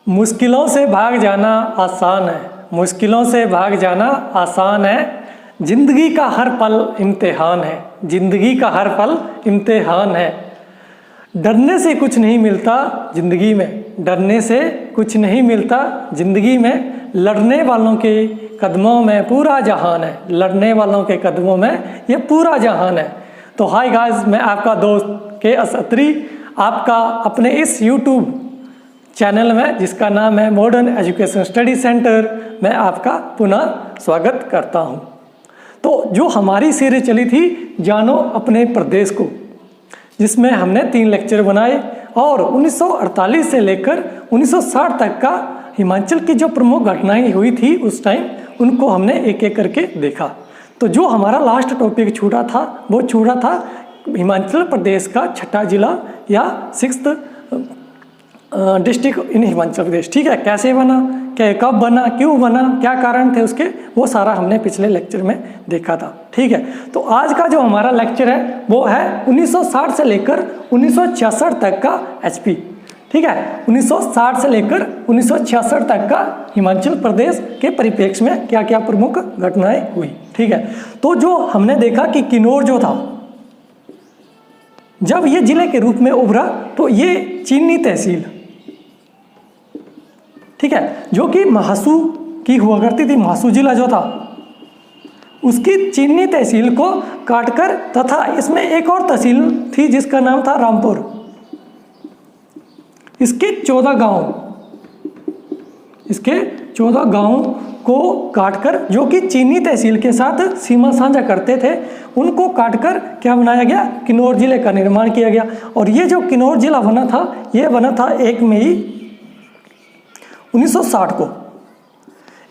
मुश्किलों से भाग जाना आसान है, मुश्किलों से भाग जाना आसान है। जिंदगी का हर पल इम्तिहान है, जिंदगी का हर पल इम्तिहान है। डरने से कुछ नहीं मिलता जिंदगी में, डरने से कुछ नहीं मिलता जिंदगी में। लड़ने वालों के कदमों में पूरा जहान है, लड़ने वालों के कदमों में ये पूरा जहान है। तो हाय गाइस, मैं आपका दोस्त के.एस. अत्री आपका अपने इस यूट्यूब चैनल में, जिसका नाम है मॉडर्न एजुकेशन स्टडी सेंटर, मैं आपका पुनः स्वागत करता हूं। तो जो हमारी सीरीज चली थी जानो अपने प्रदेश को, जिसमें हमने 3 लेक्चर बनाए और 1948 से लेकर 1960 तक का हिमाचल की जो प्रमुख घटनाएं हुई थी उस टाइम, उनको हमने एक एक करके देखा। तो जो हमारा लास्ट टॉपिक छूटा था वो छूटा था हिमाचल प्रदेश का 6ठा जिला या 6th district in Himachal Pradesh. ठीक है, कैसे बना, क्या कब बना, क्यों बना, क्या कारण थे उसके, वो सारा हमने पिछले लेक्चर में देखा था। ठीक है, तो आज का जो हमारा लेक्चर है वो है 1960 से लेकर 1966 तक का एचपी। ठीक है, 1960 से लेकर 1966 तक का हिमाचल प्रदेश के परिप्रेक्ष्य में क्या क्या प्रमुख घटनाएं हुई। ठीक है, तो जो हमने देखा कि किन्नौर जो था, जब ये जिले के रूप में उभरा तो ये चीनी तहसील, ठीक है, जो कि महासू की हुआ करती थी, महासू जिला जो था उसकी चीनी तहसील को काटकर, तथा इसमें एक और तहसील थी जिसका नाम था रामपुर, इसके 14 गांव को काटकर, जो कि चीनी तहसील के साथ सीमा साझा करते थे, उनको काटकर क्या बनाया गया, किन्नौर जिले का निर्माण किया गया। और ये जो किन्नौर जिला बना था, ये बना था 1 मई 1960 को।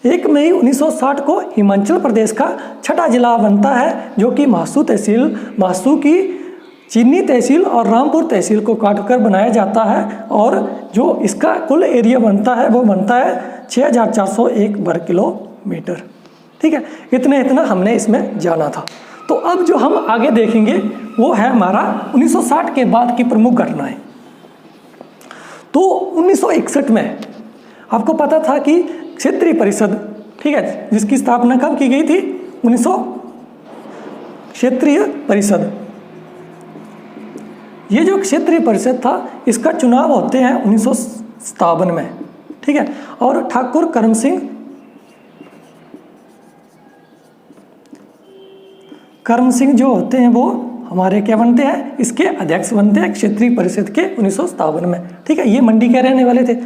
1 मई 1960 को हिमाचल प्रदेश का 6ठा जिला बनता है, जो कि महासू तहसील, महासू की चीनी तहसील और रामपुर तहसील को काटकर बनाया जाता है। और जो इसका कुल एरिया बनता है वो बनता है 6401 वर्ग किलोमीटर। ठीक है, इतना हमने इसमें जाना था। तो अब जो हम आगे देखेंगे वो है हमारा 1960 के बाद की प्रमुख घटनाएं। तो 1961 में आपको पता था कि क्षेत्रीय परिषद, ठीक है, जिसकी स्थापना कब की गई थी, 1900 क्षेत्रीय परिषद। ये जो क्षेत्रीय परिषद था इसका चुनाव होते हैं 1957 में। ठीक है, और ठाकुर करम सिंह जो होते हैं वो हमारे क्या बनते हैं, इसके अध्यक्ष बनते हैं क्षेत्रीय परिषद के 1957 में। ठीक है, ये मंडी के रहने वाले थे।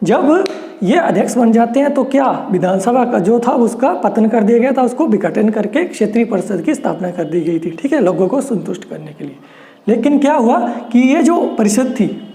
जब ये अध्यक्ष बन जाते हैं तो क्या विधानसभा का जो था उसका पतन कर दिया गया था, उसको विघटन करके क्षेत्रीय परिषद की स्थापना कर दी गई थी। ठीक है, लोगों को संतुष्ट करने के लिए। लेकिन क्या हुआ कि ये जो परिषद थी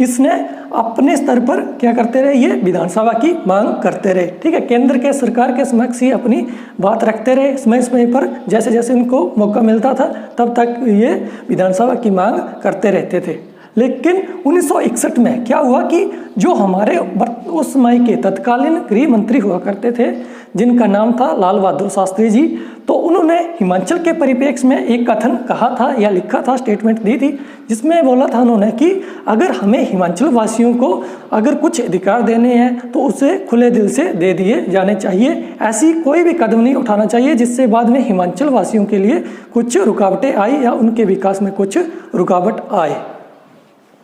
इसने अपने स्तर पर क्या करते रहे, ये विधानसभा की मांग करते रहे। ठीक है, केंद्र के सरकार के समक्ष ही अपनी बात रखते रहे समय पर, जैसे जैसे उनको मौका मिलता था तब तक ये विधानसभा की मांग करते रहते थे। लेकिन 1961 में क्या हुआ कि जो हमारे उस समय के तत्कालीन गृह मंत्री हुआ करते थे, जिनका नाम था लाल बहादुर शास्त्री जी, तो उन्होंने हिमाचल के परिप्रेक्ष्य में एक कथन कहा था या लिखा था, स्टेटमेंट दी थी, जिसमें बोला था उन्होंने कि अगर हमें हिमाचल वासियों को अगर कुछ अधिकार देने हैं तो उसे खुले दिल से दे दिए जाने चाहिए। ऐसी कोई भी कदम नहीं उठाना चाहिए जिससे बाद में हिमाचल वासियों के लिए कुछ रुकावटें आई या उनके विकास में कुछ रुकावट आए।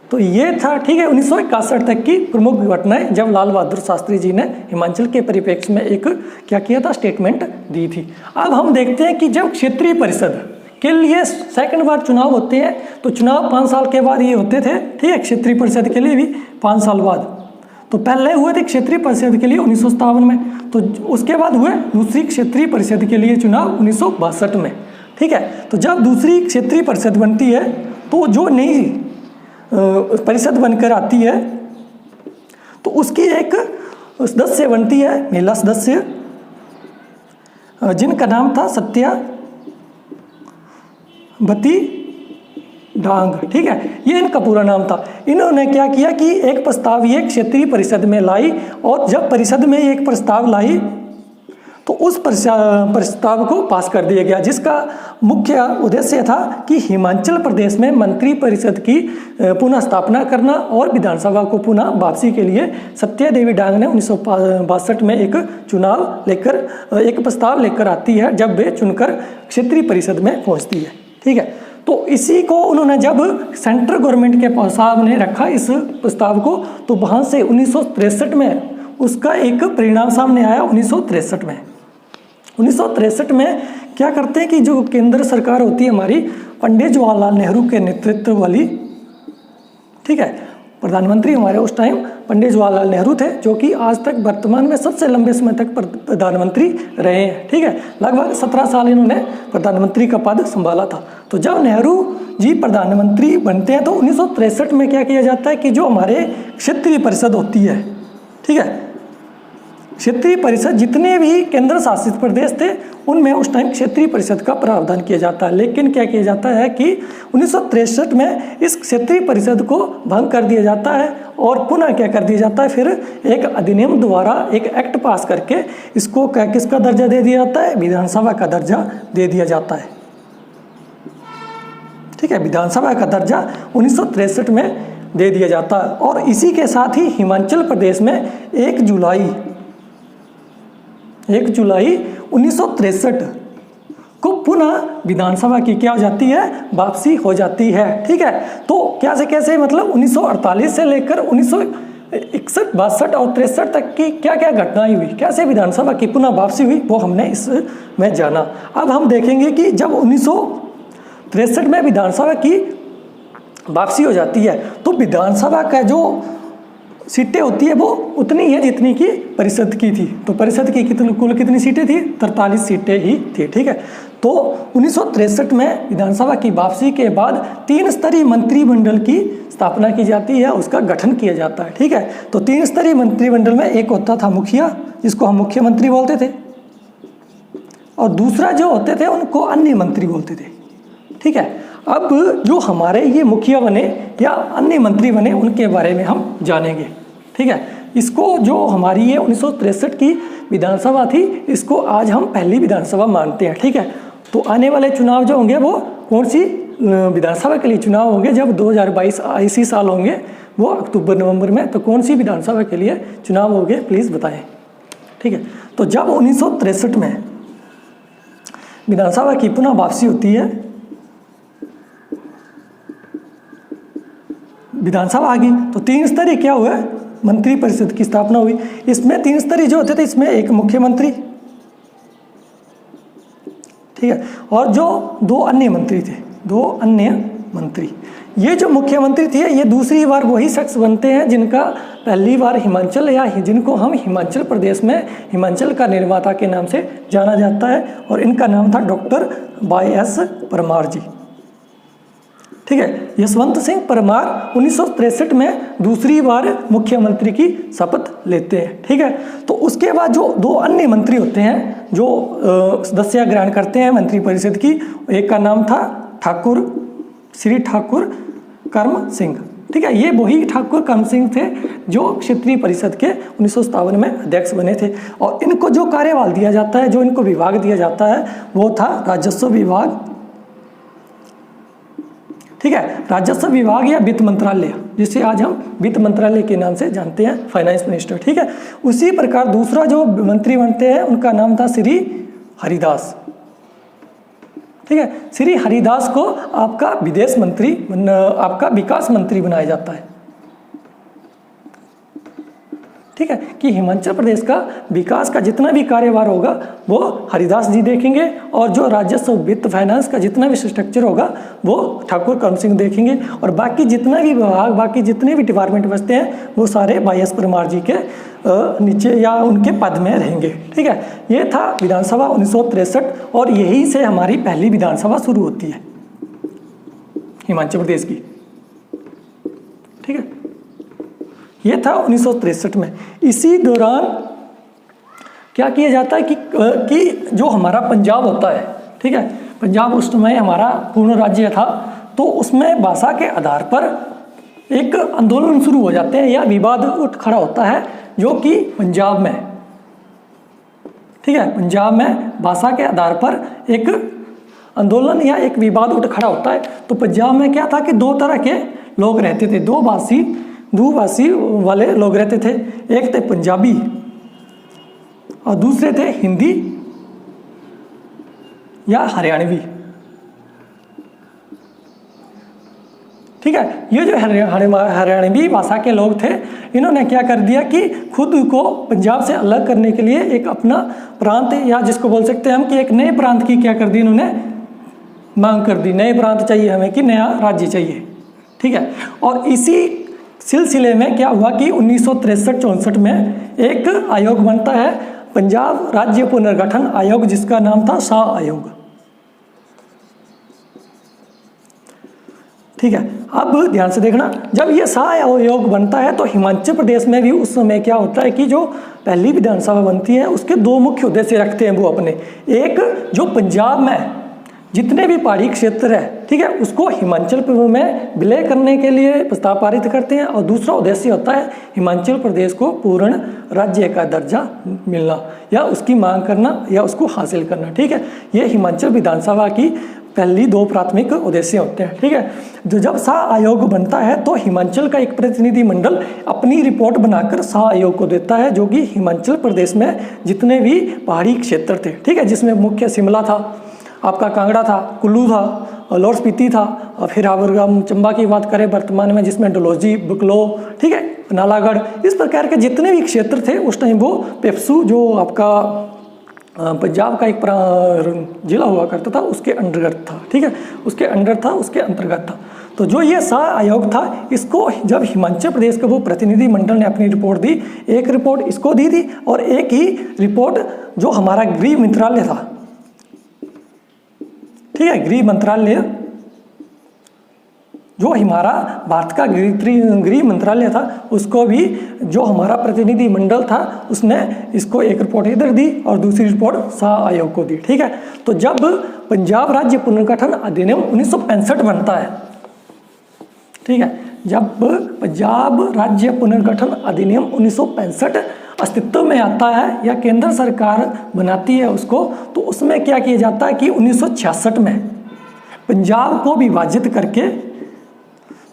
तो ये था, ठीक है, 1961 तक की प्रमुख घटनाएं, जब लाल बहादुर शास्त्री जी ने हिमाचल के परिप्रेक्ष्य में एक क्या किया था, स्टेटमेंट दी थी। अब हम देखते हैं कि जब क्षेत्रीय परिषद के लिए सेकंड बार चुनाव होते हैं तो चुनाव 5 साल के बाद ये होते थे। ठीक है, क्षेत्रीय परिषद के लिए भी 5 साल बाद। तो पहले हुए थे क्षेत्रीय परिषद के लिए 1957 में, तो उसके बाद हुए दूसरी क्षेत्रीय परिषद के लिए चुनाव 1962 में। ठीक है, तो जब दूसरी क्षेत्रीय परिषद बनती है तो जो नई परिषद बनकर आती है तो उसकी एक सदस्य बनती है, महिला सदस्य, जिनका नाम था सत्यावती डांग। ठीक है, ये इनका पूरा नाम था। इन्होंने क्या किया कि एक प्रस्ताव ये क्षेत्रीय परिषद में लाई, और जब परिषद में एक प्रस्ताव लाई तो उस प्रस्ताव को पास कर दिया गया, जिसका मुख्य उद्देश्य था कि हिमाचल प्रदेश में मंत्री परिषद की पुनः स्थापना करना और विधानसभा को पुनः वापसी के लिए सत्या देवी डांग ने 1962 में एक प्रस्ताव लेकर आती है, जब वे चुनकर क्षेत्रीय परिषद में पहुंचती है। ठीक है, तो इसी को उन्होंने जब सेंट्रल गवर्नमेंट के सामने रखा इस प्रस्ताव को, तो वहाँ से 1963 में उसका एक परिणाम सामने आया। 1963 में क्या करते हैं कि जो केंद्र सरकार होती है हमारी, पंडित जवाहरलाल नेहरू के नेतृत्व वाली, ठीक है, प्रधानमंत्री हमारे उस टाइम पंडित जवाहरलाल नेहरू थे, जो कि आज तक वर्तमान में सबसे लंबे समय तक प्रधानमंत्री रहे हैं। ठीक है, लगभग 17 साल इन्होंने प्रधानमंत्री का पद संभाला था। तो जब नेहरू जी प्रधानमंत्री बनते हैं तो 1963 में क्या किया जाता है कि जो हमारे क्षेत्रीय परिषद होती है, ठीक है, क्षेत्रीय परिषद जितने भी केंद्र शासित प्रदेश थे उनमें उस टाइम क्षेत्रीय परिषद का प्रावधान किया जाता है। लेकिन क्या किया जाता है कि 1963 में इस क्षेत्रीय परिषद को भंग कर दिया जाता है और पुनः क्या कर दिया जाता है, फिर एक अधिनियम द्वारा एक एक्ट पास करके इसको किसका दर्जा दे दिया जाता है, विधानसभा का दर्जा दे दिया जाता है। ठीक है, विधानसभा का दर्जा 1963 में दे दिया जाता है। और इसी के साथ ही हिमाचल प्रदेश में 1 जुलाई 1963 को पुनः विधानसभा की क्या हो जाती है, वापसी हो जाती है। ठीक है, तो कैसे मतलब 1948 से लेकर 1961, 62 और 63 तक की क्या क्या घटनाएं हुई, कैसे विधानसभा की पुनः वापसी हुई, वो हमने इसमें जाना। अब हम देखेंगे कि जब 1963 में विधानसभा की वापसी हो जाती है तो विधानसभा का जो सीटें होती है वो उतनी है जितनी की परिषद की थी। तो परिषद की कुल कितनी सीटें थी, 43 सीटें ही थी। ठीक है, तो 1963 में विधानसभा की वापसी के बाद 3 स्तरीय मंत्रिमंडल की स्थापना की जाती है, उसका गठन किया जाता है। ठीक है, तो 3 स्तरीय मंत्रिमंडल में एक होता था मुखिया, जिसको हम मुख्यमंत्री बोलते थे, और दूसरा जो होते थे उनको अन्य मंत्री बोलते थे। ठीक है, अब जो हमारे ये मुखिया बने या अन्य मंत्री बने उनके बारे में हम जानेंगे। ठीक है, इसको जो हमारी ये 1963 की विधानसभा थी, इसको आज हम पहली विधानसभा मानते हैं। ठीक है, तो आने वाले चुनाव जो होंगे वो कौन सी विधानसभा के लिए चुनाव होंगे, जब 2022 इसी साल होंगे, वो अक्टूबर नवंबर में, तो कौन सी विधानसभा के लिए चुनाव होंगे प्लीज़ बताएं। ठीक है, तो जब 1963 में विधानसभा की पुनः वापसी होती है, विधानसभा आ गई, तो 3 स्तरीय क्या हुआ, मंत्री परिषद की स्थापना हुई। इसमें 3 स्तरीय जो होते थे, इसमें एक मुख्यमंत्री, ठीक है, और जो 2 अन्य मंत्री थे, 2 अन्य मंत्री। ये जो मुख्यमंत्री थे ये दूसरी बार वही शख्स बनते हैं जिनका पहली बार हिमाचल या जिनको हम हिमाचल प्रदेश में हिमाचल का निर्माता के नाम से जाना जाता है, और इनका नाम था डॉक्टर YS परमार जी। ठीक है, यशवंत सिंह परमार 1963 में दूसरी बार मुख्यमंत्री की शपथ लेते हैं। ठीक है, तो उसके बाद जो 2 अन्य मंत्री होते हैं जो सदस्य ग्रहण करते हैं मंत्रिपरिषद की, एक का नाम था श्री ठाकुर कर्म सिंह। ठीक है, ये वही ठाकुर कर्म सिंह थे जो क्षेत्रीय परिषद के 1957 में अध्यक्ष बने थे, और इनको जो कार्यभार दिया जाता है, जो इनको विभाग दिया जाता है, वो था राजस्व विभाग। ठीक है, राजस्व विभाग या वित्त मंत्रालय, जिसे आज हम वित्त मंत्रालय के नाम से जानते हैं, फाइनेंस मिनिस्टर। ठीक है, उसी प्रकार दूसरा जो मंत्री बनते हैं उनका नाम था श्री हरिदास। ठीक है, श्री हरिदास को आपका विदेश मंत्री, आपका विकास मंत्री बनाया जाता है। ठीक है, कि हिमाचल प्रदेश का विकास का जितना भी कार्यभार होगा वो हरिदास जी देखेंगे, और जो राजस्व वित्त फाइनेंस का जितना भी स्ट्रक्चर होगा वो ठाकुर कर्म सिंह देखेंगे, और बाकी जितना भी विभाग, बाकी जितने भी डिपार्टमेंट बचते हैं वो सारे YS परमार जी के नीचे या उनके पद में रहेंगे। ठीक है, ये था विधानसभा 1963, और यही से हमारी पहली विधानसभा शुरू होती है हिमाचल प्रदेश की। ठीक है, ये था 1963 में। इसी दौरान क्या किया जाता है कि जो हमारा पंजाब होता है, ठीक है, पंजाब उस समय हमारा पूर्ण राज्य था, तो उसमें भाषा के आधार पर एक आंदोलन शुरू हो जाते हैं या विवाद उठ खड़ा होता है, जो कि पंजाब में ठीक है। पंजाब में भाषा के आधार पर एक आंदोलन या एक विवाद उठ खड़ा होता है। तो पंजाब में क्या था कि दो तरह के लोग रहते थे, दुभाषी वाले लोग रहते थे। एक थे पंजाबी और दूसरे थे हिंदी या हरियाणवी। ठीक है। ये जो हरियाणवी भाषा के लोग थे, इन्होंने क्या कर दिया कि खुद को पंजाब से अलग करने के लिए एक अपना प्रांत, या जिसको बोल सकते हैं हम कि एक नए प्रांत की क्या कर दी इन्होंने, मांग कर दी। नए प्रांत चाहिए हमें कि नया राज्य चाहिए। ठीक है। और इसी सिलसिले में क्या हुआ कि 1963-64 में एक आयोग बनता है, पंजाब राज्य पुनर्गठन आयोग, जिसका नाम था शाह आयोग। ठीक है। अब ध्यान से देखना, जब ये शाह आयोग बनता है तो हिमाचल प्रदेश में भी उस समय क्या होता है कि जो पहली विधानसभा बनती है उसके दो मुख्य उद्देश्य रखते हैं वो अपने। एक, जो पंजाब में जितने भी पहाड़ी क्षेत्र है, ठीक है, उसको हिमाचल में विलय करने के लिए प्रस्ताव पारित करते हैं। और दूसरा उद्देश्य होता है हिमाचल प्रदेश को पूर्ण राज्य का दर्जा मिलना या उसकी मांग करना या उसको हासिल करना। ठीक है। ये हिमाचल विधानसभा की पहली दो प्राथमिक उद्देश्य होते हैं। ठीक है। जो जब शाह आयोग बनता है तो हिमाचल का एक प्रतिनिधि मंडल अपनी रिपोर्ट बनाकर शाह आयोग को देता है, जो कि हिमाचल प्रदेश में जितने भी पहाड़ी क्षेत्र थे, ठीक है, जिसमें मुख्य शिमला था, आपका कांगड़ा था, कुल्लू था, और लाहौल स्पीति था, और फिर अगर हम चंबा की बात करें वर्तमान में जिसमें डलहौजी, बुकलो, ठीक है, नालागढ़, इस प्रकार के जितने भी क्षेत्र थे उस टाइम वो पेप्सू जो आपका पंजाब का एक जिला हुआ करता था उसके अंतर्गत था। ठीक है। उसके अंडर था, उसके अंतर्गत था। तो जो ये शाह आयोग था, इसको जब हिमाचल प्रदेश का वो प्रतिनिधि मंडल ने अपनी रिपोर्ट दी, एक रिपोर्ट इसको दी थी और एक ही रिपोर्ट जो हमारा गृह मंत्रालय था, ठीक है, गृह मंत्रालय जो हमारा भारत का गृह मंत्रालय था, उसको भी जो हमारा प्रतिनिधि मंडल था उसने इसको एक रिपोर्ट इधर दी और दूसरी रिपोर्ट शाह आयोग को दी। ठीक है। तो जब पंजाब राज्य पुनर्गठन अधिनियम 1965 बनता है, ठीक है, जब पंजाब राज्य पुनर्गठन अधिनियम 1965 अस्तित्व में आता है या केंद्र सरकार बनाती है उसको, तो उसमें क्या किया जाता है कि 1966 में पंजाब को विभाजित करके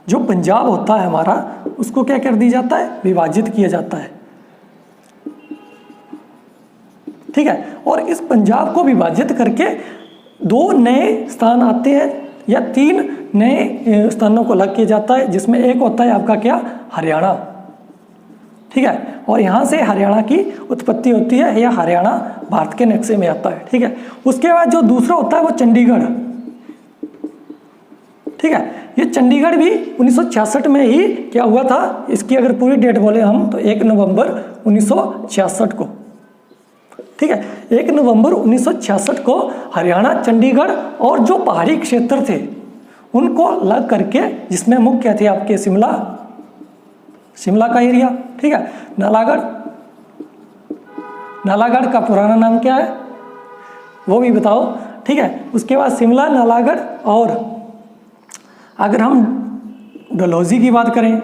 जो पंजाब होता है हमारा उसको क्या कर दिया जाता है, विभाजित किया जाता है। ठीक है। और इस पंजाब को विभाजित करके दो नए स्थान आते हैं या तीन नए स्थानों को अलग किया जाता है, जिसमें एक होता है आपका क्या, हरियाणा। ठीक है। और यहाँ से हरियाणा की उत्पत्ति होती है या हरियाणा भारत के नक्शे में आता है। ठीक है। उसके बाद जो दूसरा होता है वो चंडीगढ़। ठीक है। ये चंडीगढ़ भी 1966 में ही क्या हुआ था, इसकी अगर पूरी डेट बोले हम तो 1 नवंबर 1966 को, ठीक है, 1 नवंबर 1966 को हरियाणा, चंडीगढ़ और जो पहाड़ी क्षेत्र थे उनको अलग करके, जिसमें मुख्य थे आपके शिमला का एरिया, ठीक है, नालागढ़ का पुराना नाम क्या है वो भी बताओ। ठीक है। उसके बाद शिमला, नालागढ़, और अगर हम डलहौजी की बात करें,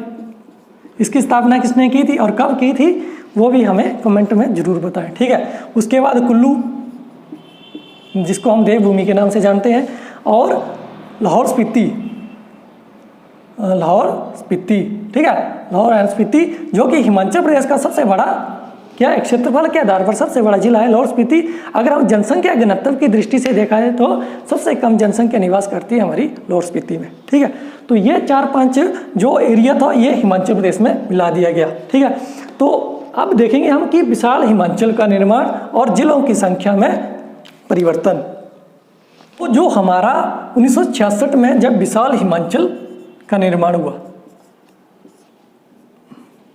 इसकी स्थापना किसने की थी और कब की थी वो भी हमें कमेंट में जरूर बताएं। ठीक है। उसके बाद कुल्लू, जिसको हम देवभूमि के नाम से जानते हैं, और लाहौल स्पीति, ठीक है, लाहौल एंड स्पीति, जो कि हिमाचल प्रदेश का सबसे बड़ा क्या क्षेत्रफल के आधार पर सबसे बड़ा जिला है लाहौल स्पीति। अगर हम जनसंख्या घनत्व की दृष्टि से देखा है तो सबसे कम जनसंख्या निवास करती है हमारी लाहौल स्पीति में। ठीक है। तो ये 4-5 जो एरिया था ये हिमाचल प्रदेश में मिला दिया गया। ठीक है। तो अब देखेंगे हम कि विशाल हिमाचल का निर्माण और जिलों की संख्या में परिवर्तन। तो जो हमारा 1966 में जब विशाल हिमाचल का निर्माण हुआ,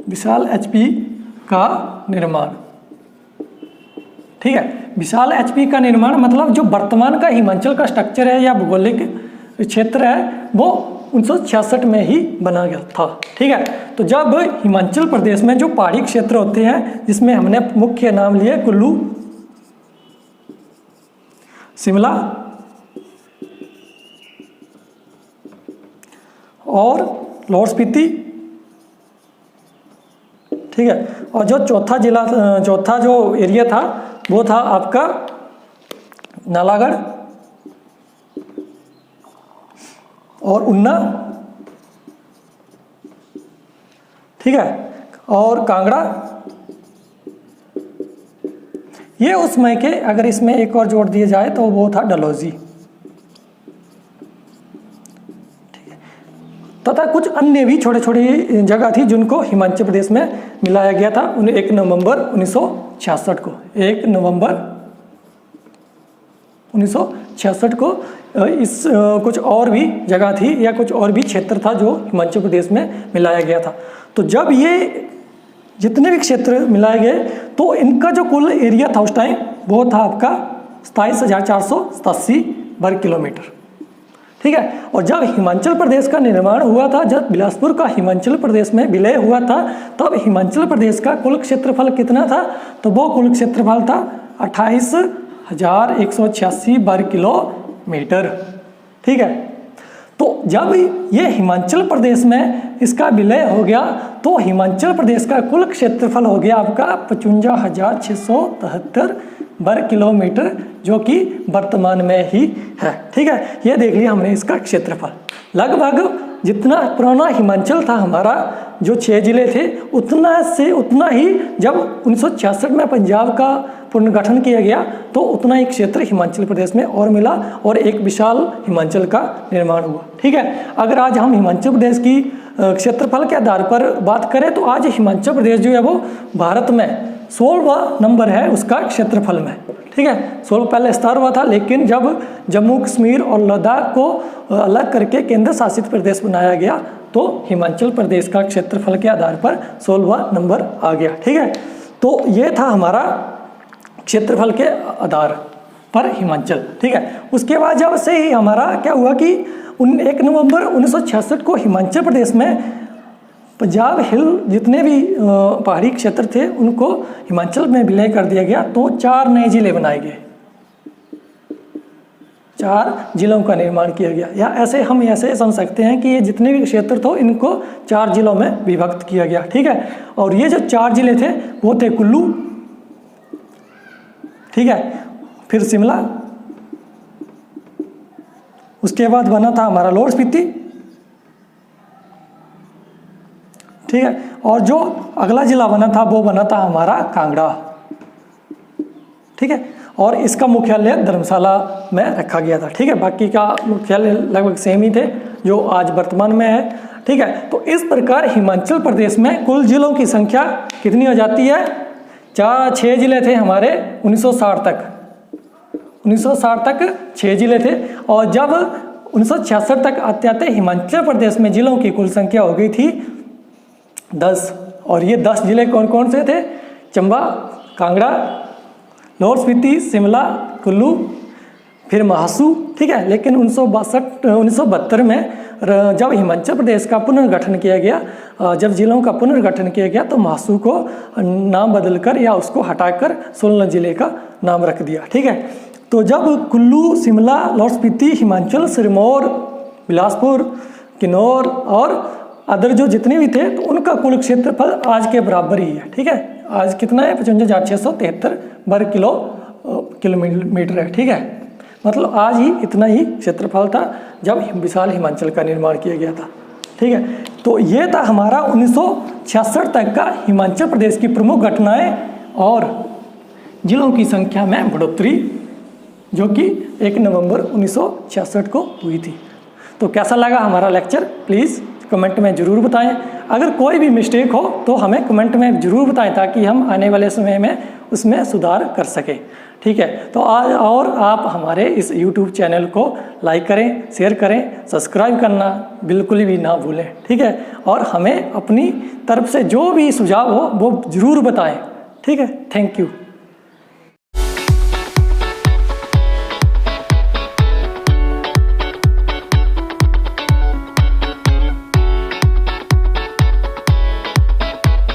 विशाल एचपी का निर्माण, ठीक है, विशाल एचपी का निर्माण मतलब जो वर्तमान का हिमाचल का स्ट्रक्चर है या भौगोलिक क्षेत्र है वो 1966 में ही बना गया था। ठीक है। तो जब हिमाचल प्रदेश में जो पहाड़ी क्षेत्र होते हैं, जिसमें हमने मुख्य नाम लिए कुल्लू, शिमला और लाहौल स्पीति, ठीक है, और जो चौथा जो एरिया था वो था आपका नालागढ़ और उन्ना, ठीक है, और कांगड़ा। ये उस समय के, अगर इसमें एक और जोड़ दिया जाए तो वो था डलहौजी, ठीक है। तथा कुछ अन्य भी छोटे छोटे जगह थी जिनको हिमाचल प्रदेश में मिलाया गया था 1 नवंबर 1966 को। 1 नवंबर 1966 को इस कुछ और भी जगह थी या कुछ और भी क्षेत्र था जो हिमाचल प्रदेश में मिलाया गया था। तो जब ये जितने भी क्षेत्र मिलाए गए तो इनका जो कुल एरिया था उस टाइम वो था आपका 27,487 वर्ग किलोमीटर, ठीक है। और जब हिमाचल प्रदेश का निर्माण हुआ था, जब बिलासपुर का हिमाचल प्रदेश में विलय हुआ था, तब हिमाचल प्रदेश का कुल क्षेत्रफल कितना था? तो वो कुल क्षेत्रफल था 28,186 वर्ग किलोमीटर, ठीक है। तो जब ये हिमाचल प्रदेश में इसका विलय हो गया तो हिमाचल प्रदेश का कुल क्षेत्रफल हो गया आपका 55,673 वर्ग किलोमीटर, जो कि वर्तमान में ही है, ठीक है। ये देख लिया हमने इसका क्षेत्रफल। लगभग जितना पुराना हिमाचल था हमारा, जो 6 जिले थे, उतना से उतना ही जब 1966 में पंजाब का पुनर्गठन किया गया तो उतना ही क्षेत्र हिमाचल प्रदेश में और मिला और एक विशाल हिमाचल का निर्माण हुआ, ठीक है। अगर आज हम हिमाचल प्रदेश की क्षेत्रफल के आधार पर बात करें तो आज हिमाचल प्रदेश जो है वो भारत में 16वां नंबर है उसका क्षेत्रफल में, ठीक है। 16 पहले स्थान हुआ था, लेकिन जब जम्मू कश्मीर और लद्दाख को अलग करके केंद्र शासित प्रदेश बनाया गया तो हिमाचल प्रदेश का क्षेत्रफल के आधार पर 16वां नंबर आ गया, ठीक है। तो ये था हमारा क्षेत्रफल के आधार पर हिमाचल, ठीक है। उसके बाद जब से ही हमारा क्या हुआ कि 1 नवंबर 1966 को हिमाचल प्रदेश में पंजाब हिल जितने भी पहाड़ी क्षेत्र थे उनको हिमाचल में विलय कर दिया गया, तो 4 नए जिले बनाए गए, 4 जिलों का निर्माण किया गया। या ऐसे हम ऐसे समझ सकते हैं कि ये जितने भी क्षेत्र थे इनको 4 जिलों में विभक्त किया गया, ठीक है। और ये जो 4 जिले थे वो थे कुल्लू, ठीक है, फिर शिमला, उसके बाद बना था हमारा लाहौल स्पीति, ठीक है। और जो अगला जिला बना था वो बना था हमारा कांगड़ा, ठीक है। और इसका मुख्यालय धर्मशाला में रखा गया था, ठीक है। बाकी का मुख्यालय लगभग सेम ही थे जो आज वर्तमान में है, ठीक है। तो इस प्रकार हिमाचल प्रदेश में कुल जिलों की संख्या कितनी हो जाती है? 6 जिले थे हमारे 1960 तक, 1960 तक 6 जिले थे। और जब 1966 तक आते आते हिमाचल प्रदेश में जिलों की कुल संख्या हो गई थी 10। और ये 10 जिले कौन कौन से थे? चंबा, कांगड़ा, लाहौल स्पीति, शिमला, कुल्लू, फिर महासू, ठीक है। लेकिन 1972 में जब हिमाचल प्रदेश का पुनर्गठन किया गया, जब जिलों का पुनर्गठन किया गया तो महासू को नाम बदलकर या उसको हटाकर 16 जिले का नाम रख दिया, ठीक है। तो जब कुल्लू, शिमला, लाहौल स्पीति, हिमाचल, सिरमौर, बिलासपुर, किन्नौर और अदर जो जितने भी थे तो उनका कुल क्षेत्रफल आज के बराबर ही है, ठीक है। आज कितना है? 55,673 वर्ग किलोमीटर है, ठीक है। मतलब आज ही इतना ही क्षेत्रफल था जब विशाल हिमाचल का निर्माण किया गया था, ठीक है। तो ये था हमारा 1966 तक का हिमाचल प्रदेश की प्रमुख घटनाएं और जिलों की संख्या में बढ़ोतरी, जो कि 1 नवंबर 1966 को हुई थी। तो कैसा लगा हमारा लेक्चर? प्लीज़ कमेंट में ज़रूर बताएं। अगर कोई भी मिस्टेक हो तो हमें कमेंट में ज़रूर बताएं ताकि हम आने वाले समय में उसमें सुधार कर सकें, ठीक है। तो आज और आप हमारे इस YouTube चैनल को लाइक करें, शेयर करें, सब्सक्राइब करना बिल्कुल भी ना भूलें, ठीक है। और हमें अपनी तरफ से जो भी सुझाव हो वो ज़रूर बताएं, ठीक है। Thank you.